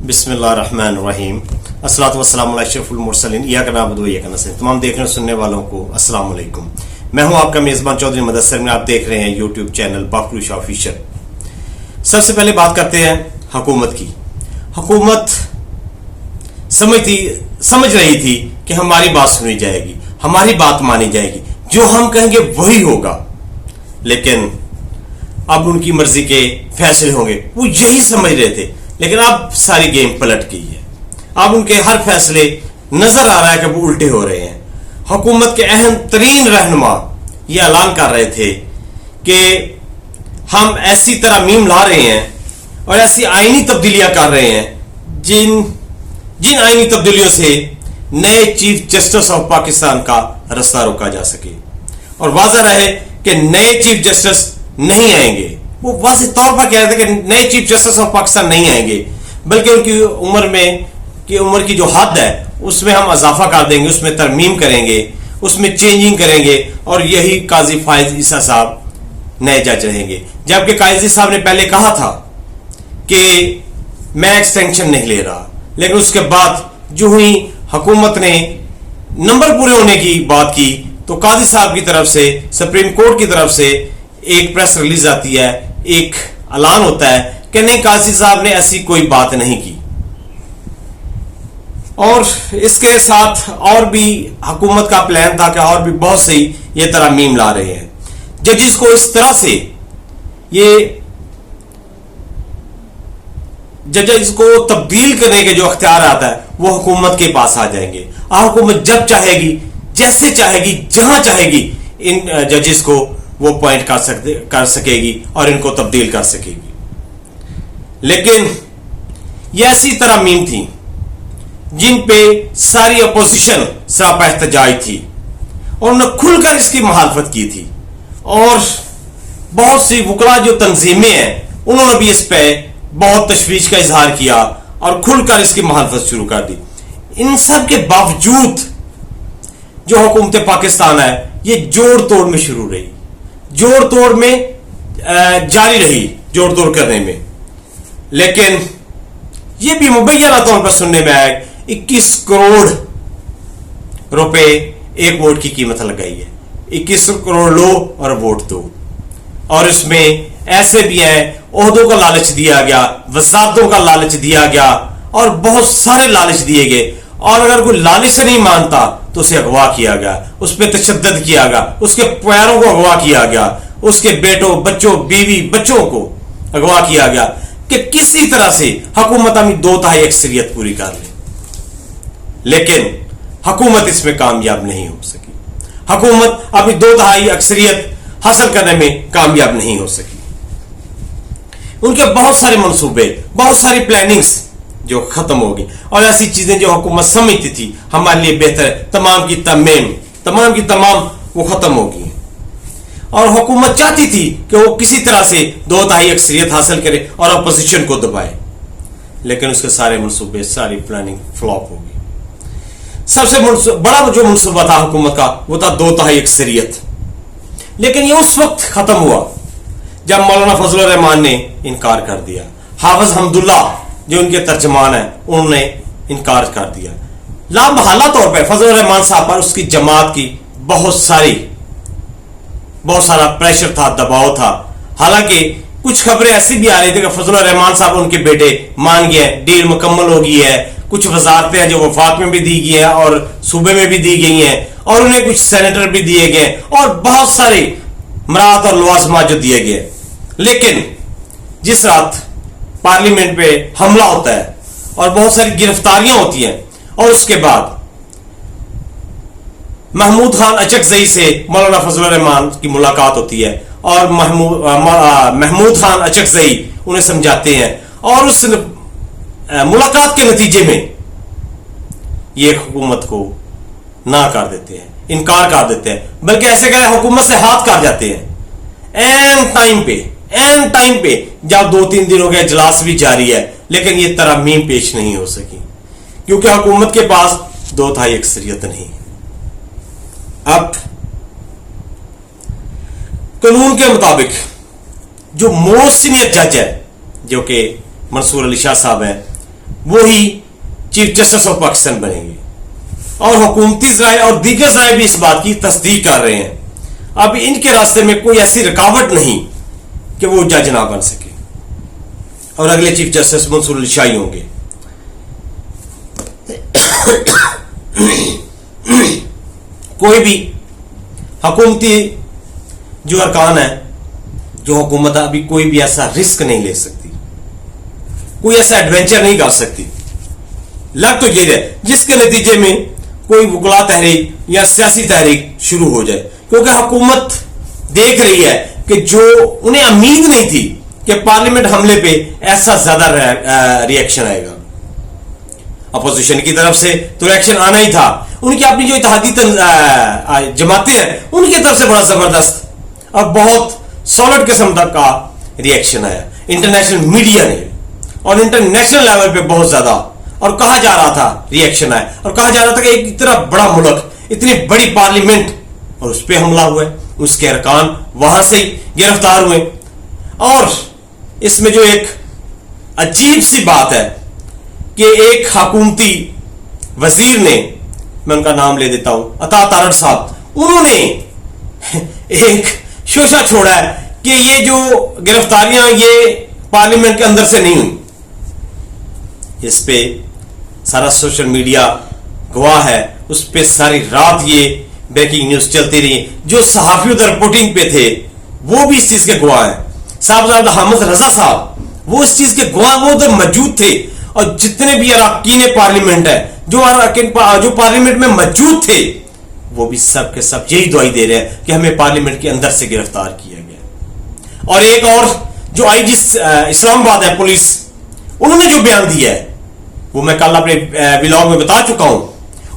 बिस्मिल्लाहिर्रहमानिर्रहीम अस्सलातु वस्सलामु अला अशरफुल मुरसलीन इय्याका नअबुदु व इय्याका नस्तईन। तमाम देखने और सुनने वालों को अस्सलाम वालेकुम। मैं हूं आपका मेज़बान चौधरी मुदस्सिर में। आप देख रहे हैं यूट्यूब चैनल बाखरूश ऑफिशियल। सबसे पहले बात करते हैं हुकूमत की। हुकूमत समझ रही थी कि हमारी बात सुनी जाएगी, हमारी बात मानी जाएगी, जो हम कहेंगे वही होगा, लेकिन अब उनकी मर्जी के फैसले होंगे, वो यही समझ रहे थे। लेकिन अब सारी गेम पलट गई है। अब उनके हर फैसले नजर आ रहा है कि वो उल्टे हो रहे हैं। हुकूमत के अहम तरीन रहनुमा ये ऐलान कर रहे थे कि हम ऐसी तरमीम ला रहे हैं और ऐसी आईनी तब्दीलियां कर रहे हैं जिन आईनी तब्दीलियों से नए चीफ जस्टिस ऑफ पाकिस्तान का रास्ता रोका जा सके। और वाज़ह रहे कि नए चीफ जस्टिस नहीं आएंगे। वो वाज़ेह तौर पर कह रहे थे कि नए चीफ जस्टिस ऑफ पाकिस्तान नहीं आएंगे, बल्कि उनकी उम्र की जो हद है उसमें हम इजाफा कर देंगे, उसमें तरमीम करेंगे, उसमें चेंजिंग करेंगे और यही काजी फायज ईसा साहब नए जज रहेंगे। जबकि काजी साहब ने पहले कहा था कि मैं एक्सटेंशन नहीं ले रहा, लेकिन उसके बाद जो ही हुकूमत ने नंबर पूरे होने की बात की तो काजी साहब की तरफ से, सुप्रीम कोर्ट की तरफ से एक प्रेस रिलीज आती है, एक ऐलान होता है कि नहीं, काजी साहब ने ऐसी कोई बात नहीं की। और इसके साथ और भी हुकूमत का प्लान था कि और भी बहुत सी ये तरमीम ला रहे हैं। जजिस को इस तरह से जजेस को तब्दील करने के जो अख्तियार आता है वो हुकूमत के पास आ जाएंगे। हुकूमत जब चाहेगी, जैसे चाहेगी, जहां चाहेगी, इन जजेस को वो पॉइंट कर सकेगी और इनको तब्दील कर सकेगी। लेकिन ये ऐसी तरमीम थी जिन पे सारी अपोजिशन सरापा एहतजाज थी और उन्होंने खुलकर इसकी मुखालफत की थी। और बहुत सी वकला जो तंजीमें हैं उन्होंने भी इस पे बहुत तशवीश का इजहार किया और खुलकर इसकी मुखालफत शुरू कर दी। इन सब के बावजूद जो हुकूमत पाकिस्तान है ये जोड़ तोड़ में शुरू रही, जोड़ तोड़ में जारी रही, जोड़ तोड़ करने में। लेकिन यह भी मुबैना तौर पर सुनने में आया 21 करोड़ रुपए एक वोट की कीमत लगाई है। 21 करोड़ लो और वोट दो। और इसमें ऐसे भी हैं, ओहदों का लालच दिया गया, वजारतों का लालच दिया गया और बहुत सारे लालच दिए गए। और अगर कोई लालच से नहीं मानता तो उसे अगवा किया गया, उस पर तशद्दद किया गया, उसके पैरों को अगवा किया गया, उसके बेटों, बच्चों, बीवी, बच्चों को अगवा किया गया कि किसी तरह से हुकूमत अपनी 2/3 अक्सरियत पूरी कर ले। लेकिन हुकूमत इसमें कामयाब नहीं हो सकी। हुकूमत अपनी 2/3 अक्सरियत हासिल करने में कामयाब नहीं हो सकी। उनके बहुत सारे मंसूबे, बहुत सारी प्लानिंग्स जो खत्म होगी और ऐसी चीजें जो हुकूमत समझती थी हमारे लिए बेहतर है, तमाम की तमाम वो खत्म होगी। और हुकूमत चाहती थी कि वो किसी तरह से 2/3 अक्सरियत हासिल करे और अपोजिशन को दबाए, लेकिन उसके सारे मंसूबे, सारी प्लानिंग फ्लॉप होगी। सबसे बड़ा जो मंसूबा था हुकूमत का वो था 2/3 अक्सरियत। लेकिन ये उस वक्त खत्म हुआ जब मौलाना फजलुर रहमान ने इनकार कर दिया। हाफिज हमदुल्ला जो उनके तर्जमान है उन्होंने इनकार कर दिया। लामहल्ला तौर पर फजलुर रहमान साहब पर उसकी जमात की बहुत सारा प्रेशर था, दबाव था। हालांकि कुछ खबरें ऐसी भी आ रही थी कि फजलुर रहमान साहब उनके बेटे मान गए, डील मुकम्मल हो गई है, कुछ वजारतें हैं जो वफाक में भी दी गई हैं और सूबे में भी दी गई हैं और उन्हें कुछ सेनेटर भी दिए गए और बहुत सारे मरात और लवाजमात जो दिए गए। लेकिन जिस रात पार्लियामेंट पे हमला होता है और बहुत सारी गिरफ्तारियां होती हैं और उसके बाद महमूद खान अचकजई से मौलाना फजलुर रहमान की मुलाकात होती है और महमूद खान अचकजई उन्हें समझाते हैं और उस मुलाकात के नतीजे में ये हुकूमत को ना कर देते हैं, इनकार कर देते हैं, बल्कि ऐसे करें हुकूमत से हाथ काट जाते हैं। एन टाइम पे जब 2-3 दिनों के इजलास भी जारी है, लेकिन ये तरमीम पेश नहीं हो सकी क्योंकि हुकूमत के पास 2/3 अक्सरियत नहीं। अब कानून के मुताबिक जो मोस्ट सीनियर जज है जो कि मंसूर अली शाह साहब हैं, वही चीफ जस्टिस ऑफ पाकिस्तान बनेंगे। और हुकूमती ज़राए और दीगर ज़राए भी इस बात की तस्दीक कर रहे हैं। अब इनके रास्ते में कोई ऐसी रुकावट नहीं कि वो जज ना बन सके और अगले चीफ जस्टिस मंसूर अली शाही होंगे। कोई भी हुकूमती जो अरकान है, जो हुकूमत अभी कोई भी ऐसा रिस्क नहीं ले सकती, कोई ऐसा एडवेंचर नहीं कर सकती। लग तो ये है जिसके नतीजे में कोई वकला तहरीक या सियासी तहरीक शुरू हो जाए, क्योंकि हुकूमत देख रही है कि जो उन्हें उम्मीद नहीं थी कि पार्लियामेंट हमले पे ऐसा ज्यादा रिएक्शन आएगा। अपोजिशन की तरफ से तो रिएक्शन आना ही था, उनकी अपनी जो इत्तेहादी जमातें हैं उनकी तरफ से बड़ा जबरदस्त और बहुत सॉलिड किस्म का रिएक्शन आया इंटरनेशनल मीडिया ने, और इंटरनेशनल लेवल पे बहुत ज्यादा, और कहा जा रहा था रिएक्शन आया, और कहा जा रहा था कि एक इतना बड़ा मुल्क, इतनी बड़ी पार्लियामेंट, और उस पर हमला हुआ है, उसके अरकान वहां से ही गिरफ्तार हुए। और इसमें जो एक अजीब सी बात है कि एक हुकूमती वजीर ने, मैं उनका नाम ले देता हूं, अता तारड़ साहब, उन्होंने एक शोशा छोड़ा है कि ये जो गिरफ्तारियां ये पार्लियामेंट के अंदर से नहीं हुई। इस पे सारा सोशल मीडिया गवाह है, उस पे सारी रात ये ब्रेकिंग न्यूज चलती रही। जो सहाफी उधर रिपोर्टिंग पे थे वो भी इस चीज के गवाह हैं। साहब हामिद रजा साहब वो इस चीज के गवाह, वो उधर मौजूद थे, और जितने भी अरकान पार्लियामेंट है जो पार्लियामेंट में मौजूद थे वो भी सब के सब यही दुआई दे रहे हैं कि हमें पार्लियामेंट के अंदर से गिरफ्तार किया गया। और एक और जो आईजी इस्लामाबाद है पुलिस, उन्होंने जो बयान दिया है वो मैं कल अपने व्लॉग में बता चुका हूं।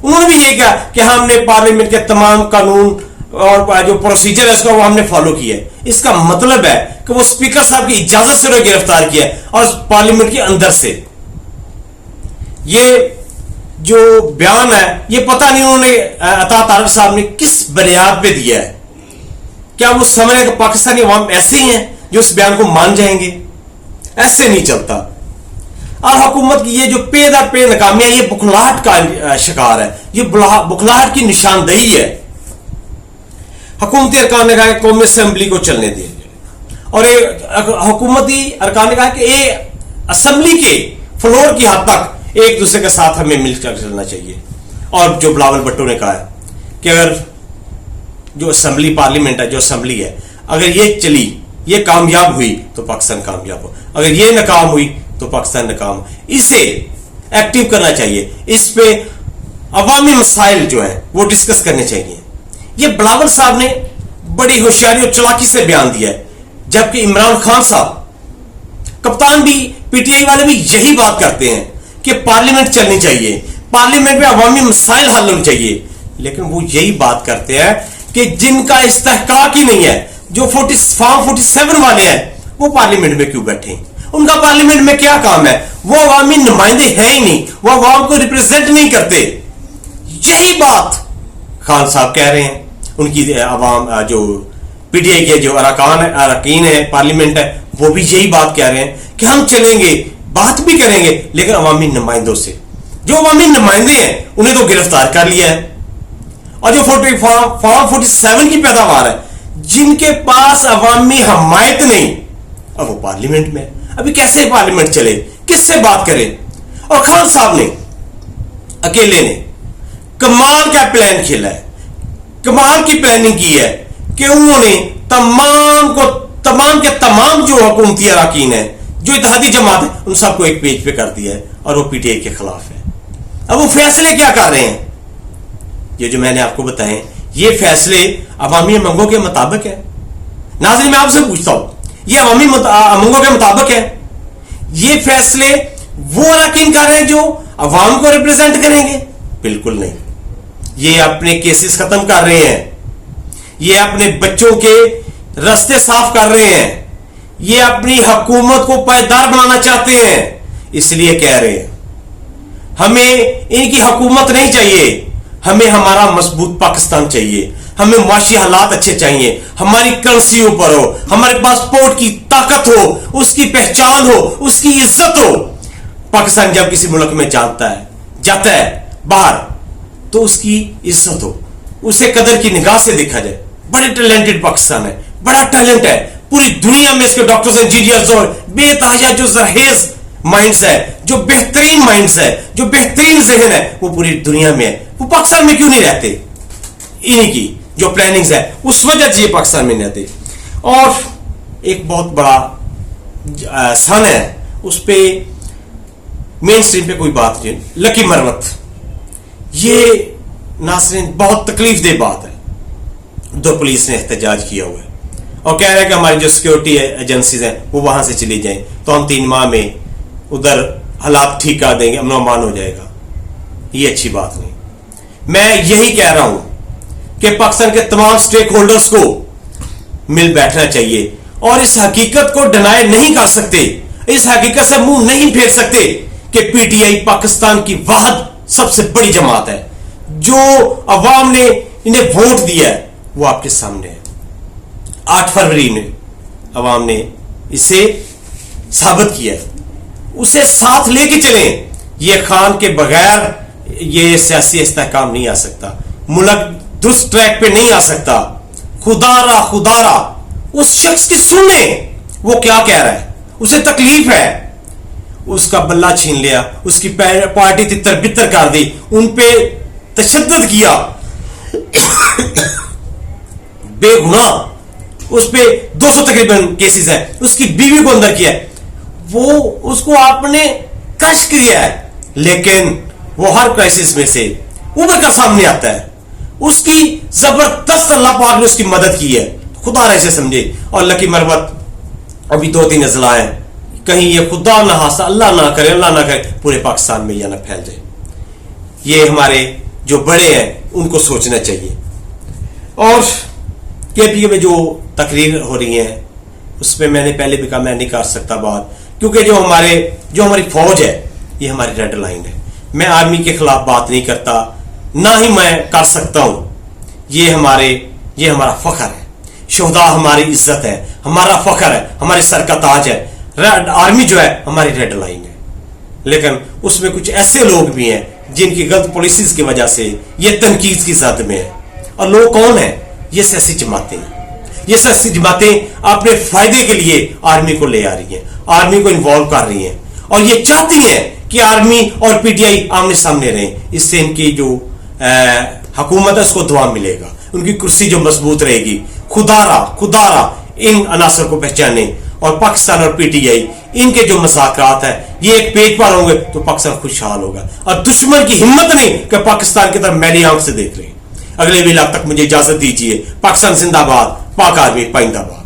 उन्होंने भी ये कहा कि हमने पार्लियामेंट के तमाम कानून और जो प्रोसीजर है उसका वो हमने फॉलो किया है। इसका मतलब है कि वो स्पीकर साहब की इजाजत से उन्हें गिरफ्तार किया है और पार्लियामेंट के अंदर से। ये जो बयान है ये पता नहीं उन्होंने अता तारड़ साहब ने किस बुनियाद पे दिया है। क्या वो समझ रहे कि पाकिस्तानी अवाम ऐसे ही हैं जो इस बयान को मान जाएंगे? ऐसे नहीं चलता। और हुकूमत की ये जो पे दर पे नाकामियां, ये बुखलाहट का शिकार है, ये बुखलाहट की निशानदेही है। हुकूमती अरकान ने कहा कि कौमी असेंबली को चलने दिया जाए, और हुकूमती अरकान ने कहा कि ये असेंबली के फ्लोर की हद तक एक दूसरे के साथ हमें मिलकर चलना चाहिए। और जो बिलावल भुट्टो ने कहा है कि अगर जो असेंबली पार्लियामेंट है, जो असेंबली है, अगर ये चली, ये कामयाब हुई तो पाकिस्तान कामयाब हो, अगर ये नाकाम हुई तो पाकिस्तान नाकाम। इसे एक्टिव करना चाहिए, इस पे अवामी मसाइल जो है वो डिस्कस करने चाहिए। ये बिलावल साहब ने बड़ी होशियारी और चालाकी से बयान दिया है, जबकि इमरान खान साहब, कप्तान भी, पीटीआई वाले भी यही बात करते हैं कि पार्लियामेंट चलनी चाहिए, पार्लियामेंट में अवामी मसाइल हल होने चाहिए। लेकिन वो यही बात करते हैं कि जिनका इस्तेहकाक ही नहीं है, जो फॉर्म 47 वाले हैं, वो पार्लियामेंट में क्यों बैठे? उनका पार्लियामेंट में क्या काम है? वो अवामी नुमाइंदे हैं ही नहीं, वो अवाम को रिप्रेजेंट नहीं करते। यही बात खान साहब कह रहे हैं। उनकी अवाम जो पीटीआई के जो अरकान है पार्लियामेंट है, वो भी यही बात कह रहे हैं कि हम चलेंगे, बात भी करेंगे, लेकिन अवामी नुमाइंदों से। जो अवामी नुमाइंदे हैं उन्हें तो गिरफ्तार कर लिया है, और जो फॉर्म 47 की पैदावार है, जिनके पास अवामी हमायत नहीं, अब वो पार्लियामेंट में। अभी कैसे पार्लियामेंट चले, किससे बात करें? और खान साहब ने अकेले ने कमाल का प्लान खेला है, कमाल की प्लानिंग की है कि उन्होंने तमाम के तमाम जो हुकूमती अरकान है, जो इत्तेहादी जमात है, उन सबको एक पेज पे कर दिया है, और वो पीटीआई के खिलाफ है। अब वो फैसले क्या कर रहे हैं? ये जो मैंने आपको बताए, ये फैसले अवामी मंगों के मुताबिक है। नाज़रीन, मैं आपसे पूछता हूं, ये अवामी मंगों के मुताबिक है? ये फैसले वो अरकान कर रहे हैं जो अवाम को रिप्रेजेंट करेंगे? बिल्कुल नहीं। ये अपने केसेस खत्म कर रहे हैं, ये अपने बच्चों के रास्ते साफ कर रहे हैं, ये अपनी हुकूमत को पायदार बनाना चाहते हैं। इसलिए कह रहे हैं हमें इनकी हुकूमत नहीं चाहिए, हमें हमारा मजबूत पाकिस्तान चाहिए, हमें मुआशी हालात अच्छे चाहिए, हमारी करेंसी ऊपर हो, हमारे पासपोर्ट की ताकत हो, उसकी पहचान हो, उसकी इज्जत हो। पाकिस्तान जब किसी मुल्क में जाता है बाहर, तो उसकी इज्जत हो, उसे कदर की निगाह से देखा जाए। बड़े टैलेंटेड पाकिस्तान है, बड़ा टैलेंट है, पूरी दुनिया में इसके डॉक्टर्स इंजीनियर्स और बेतहाशा जो जरहेज माइंड्स है, जो बेहतरीन माइंड्स है, जो बेहतरीन जहन है, वो पूरी दुनिया में है। वो पाकिस्तान में क्यों नहीं रहते? इन्हीं की जो प्लानिंग्स है उस वजह से ये पाकिस्तान में नहीं रहते। और एक बहुत बड़ा सन है, उस पे मेन स्ट्रीम पे कोई बात नहीं, लकी मरवत। ये नासरीन बहुत तकलीफ दे बात है। दो पुलिस ने एहतजाज किया हुआ है और कह रहे हैं कि हमारी जो सिक्योरिटी एजेंसीज हैं वो वहां से चली जाएं, तो हम 3 माह में उधर हालात ठीक कर देंगे, अमन अमान हो जाएगा। ये अच्छी बात नहीं। मैं यही कह रहा हूं कि पाकिस्तान के तमाम स्टेक होल्डर्स को मिल बैठना चाहिए और इस हकीकत को डिनाई नहीं कर सकते, इस हकीकत से मुंह नहीं फेर सकते कि पीटीआई पाकिस्तान की वाहद सबसे बड़ी जमात है। जो अवाम ने इन्हें वोट दिया है वो आपके सामने है। 8 फरवरी में अवाम ने इसे साबित किया है, उसे साथ लेके चलें। ये खान के बगैर ये सियासी इस्तेहकाम नहीं आ सकता, मुल्क दुरुस्त ट्रैक पे नहीं आ सकता। खुदारा उस शख्स की सुने, वो क्या कह रहा है, उसे तकलीफ है, उसका बल्ला छीन लिया, उसकी पार्टी तितर बितर कर दी, उन पे तशद्दुद किया, बेगुनाह उस पे 200 तकरीबन केसेस है, उसकी बीवी को अंदर किया है, वो उसको आपने क्रश किया है, लेकिन वो हर क्राइसिस में से उभर कर सामने आता है। उसकी जबरदस्त अल्लाह पाक ने उसकी मदद की है, खुदा ऐसे समझे। और लकी मरवत अभी 2-3 अजला है, कहीं ये खुदा ना हासा, अल्लाह ना करे, अल्लाह ना करे, पूरे पाकिस्तान में यह ना फैल जाए। ये हमारे जो बड़े हैं उनको सोचना चाहिए। और केपीए में जो तकरीर हो रही है उसमें मैंने पहले भी कहा मैं नहीं कर सकता बात, क्योंकि जो हमारी फौज है ये हमारी रेड लाइन है। मैं आर्मी के खिलाफ बात नहीं करता, ना ही मैं कर सकता हूं। ये हमारा फख्र है, शोहदा हमारी इज्जत है, हमारा फख्र है, हमारे सर का ताज है। आर्मी जो है हमारी रेड लाइन है, लेकिन उसमें कुछ ऐसे लोग भी हैं जिनकी गलत पॉलिसीज की वजह से ये तनकीद की जद में है। और लोग कौन है? ये सियासी जमातें हैं। ये सियासी जमातें अपने फायदे के लिए आर्मी को ले आ रही हैं, आर्मी को इन्वॉल्व कर रही हैं, और ये चाहती हैं कि आर्मी और पीटीआई आमने सामने रहें। इससे इनकी जो हुकूमत है उसको दुआ मिलेगा, उनकी कुर्सी जो मजबूत रहेगी। खुदारा इन अनासर को पहचाने, और पाकिस्तान और पीटीआई इनके जो मज़ाकरात है ये एक पेज पर होंगे तो पाकिस्तान खुशहाल होगा। और दुश्मन की हिम्मत नहीं कि पाकिस्तान की तरफ मैली आंख से देख रहे हैं। अगले वीलाग तक मुझे इजाजत दीजिए। पाकिस्तान जिंदाबाद, पाक आर्मी पाइंदाबाद।